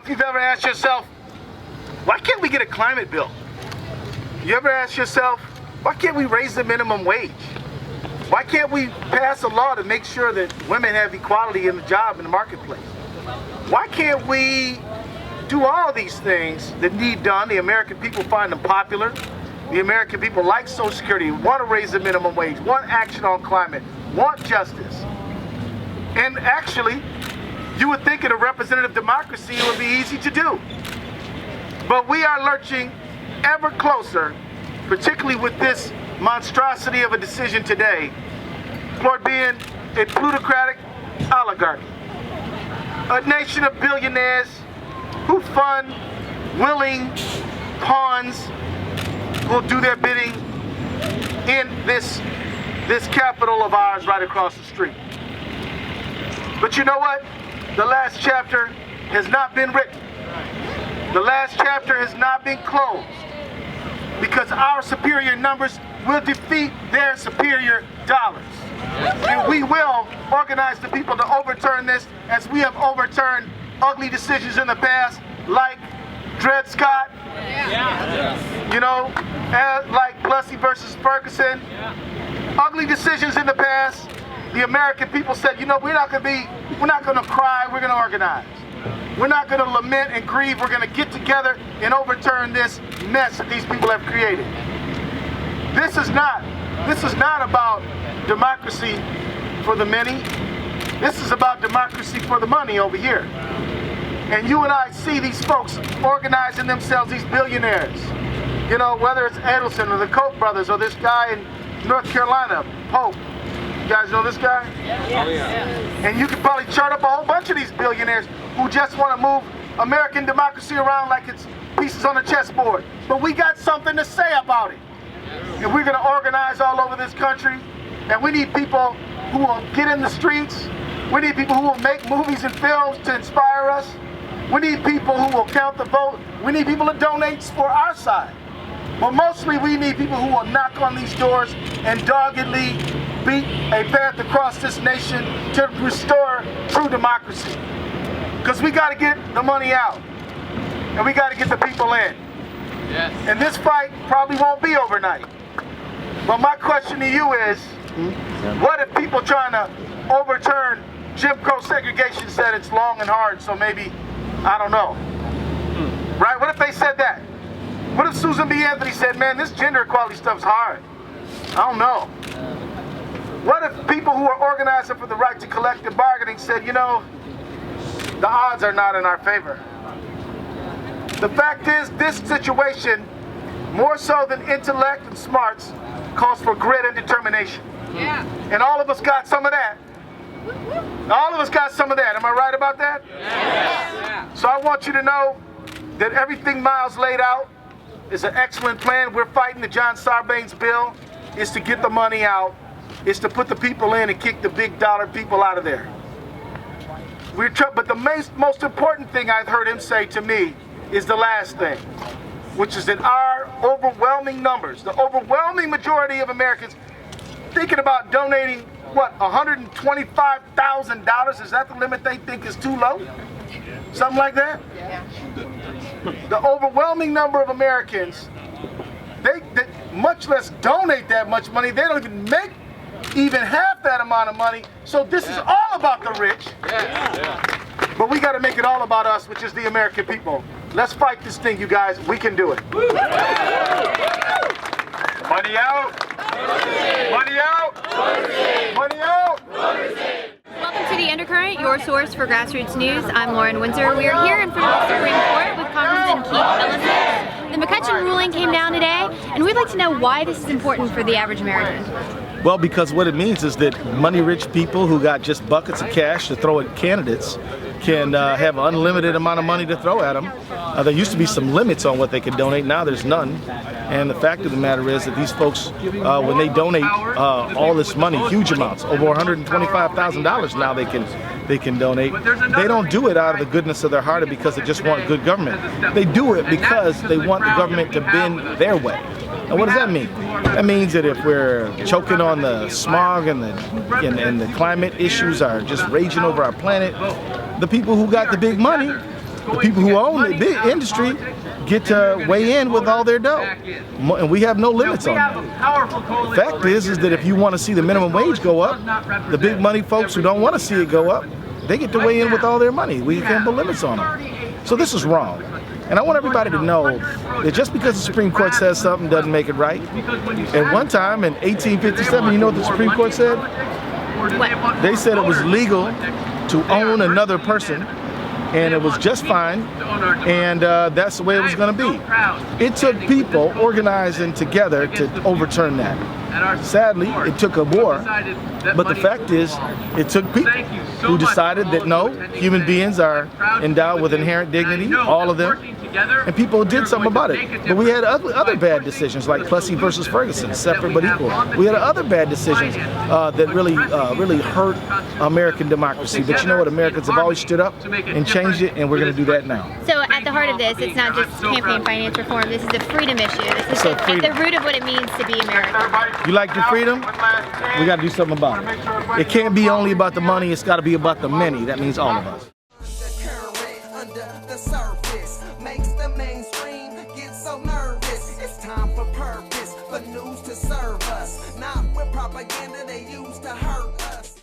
if you've ever asked yourself, why can't we get a climate bill? You ever ask yourself, why can't we raise the minimum wage? Why can't we pass a law to make sure that women have equality in the job in the marketplace? Why can't we do all these things that need done? The American people find them popular. The American people like Social Security, want to raise the minimum wage, want action on climate, want justice. And actually, you would think in a representative democracy it would be easy to do. But we are lurching ever closer, particularly with this monstrosity of a decision today, toward being a plutocratic oligarchy. A nation of billionaires who fund willing pawns who will do their bidding in this capital of ours right across the street. But you know what? The last chapter has not been written. The last chapter has not been closed, because our superior numbers will defeat their superior dollars. And we will organize the people to overturn this, as we have overturned ugly decisions in the past, like Dred Scott, you know, like Plessy versus Ferguson. Ugly decisions in the past. The American people said, you know, we're not going to cry, we're going to organize. We're not going to lament and grieve, we're going to get together and overturn this mess that these people have created. This is not about democracy for the many. This is about democracy for the money over here. And you and I see these folks organizing themselves, these billionaires. You know, whether it's Ellison or the Koch brothers or this guy in North Carolina, Pope. You guys know this guy? Yeah. Oh, yeah. And you could probably chart up a whole bunch of these billionaires who just want to move American democracy around like it's pieces on a chessboard. But we got something to say about it. And we're going to organize all over this country. And we need people who will get in the streets. We need people who will make movies and films to inspire us. We need people who will count the vote. We need people to donate for our side. But mostly we need people who will knock on these doors and doggedly beat a path across this nation to restore true democracy. Because we got to get the money out. And we got to get the people in. Yes. And this fight probably won't be overnight. But my question to you is, what if people trying to overturn Jim Crow segregation said it's long and hard, so maybe, I don't know. Right? What if they said that? What if Susan B. Anthony said, man, this gender equality stuff's hard? I don't know. What if people who are organizing for the right to collective bargaining said, you know, the odds are not in our favor? The fact is, this situation, more so than intellect and smarts, calls for grit and determination. Yeah. And all of us got some of that. All of us got some of that. Am I right about that? Yes. So I want you to know that everything Miles laid out is an excellent plan. We're fighting the John Sarbanes bill. It's to get the money out. It's to put the people in and kick the big dollar people out of there. But the most important thing I've heard him say to me is the last thing, which is that our overwhelming numbers, the overwhelming majority of Americans, thinking about donating, what, $125,000? Is that the limit they think is too low? Something like that? Yeah. The overwhelming number of Americans, they much less donate that much money. They don't even make even half that amount of money. So this is all about the rich. Yeah. But we got to make it all about us, which is the American people. Let's fight this thing, you guys. We can do it. Money out. Money out. Money out. Welcome to The Undercurrent, your source for grassroots news. I'm Lauren Windsor. We are here in front of the Supreme Court with Congressman Keith Ellison. The McCutcheon ruling came down today, and we'd like to know why this is important for the average American. Well, because what it means is that money-rich people who got just buckets of cash to throw at candidates can have an unlimited amount of money to throw at them. There used to be some limits on what they could donate. Now there's none. And the fact of the matter is that these folks, when they donate all this money, huge amounts, over $125,000 now they can donate. They don't do it out of the goodness of their heart or because they just want good government. They do it because they want the government to bend their way. Now, what does that mean? That means that if we're choking on the smog and the climate issues are just raging over our planet, the people who got the big money the people who own the big industry get to weigh in with all their dough. And we have no limits on that. The fact is that if you want to see the minimum wage go up, the big money folks who don't want to see it go up, they get to weigh in with all their money. We can't put limits on them. So this is wrong. And I want everybody to know that just because the Supreme Court says something doesn't make it right. At one time in 1857, you know what the Supreme Court said? What? They said it was legal to own another person, and it was just fine, and that's the way it was going to be. It took people organizing together to overturn that. Sadly, it took a war, but the fact is, it took people who decided that no, human beings are endowed with inherent dignity, all of them, and people did something about it. But we had other bad decisions, like Plessy versus Ferguson, separate but equal. We had other bad decisions that really hurt American democracy. But you know what? Americans have always stood up and changed it, and we're going to do that now. So at the heart of this, it's not just campaign finance reform. This is a freedom issue. This is at the root of what it means to be American. You like your freedom? We got to do something about it. It can't be only about the money. It's got to be about the many. That means all of us. Under the surface makes the mainstream get so nervous. It's time for purpose, for news to serve us, not with propaganda they use to hurt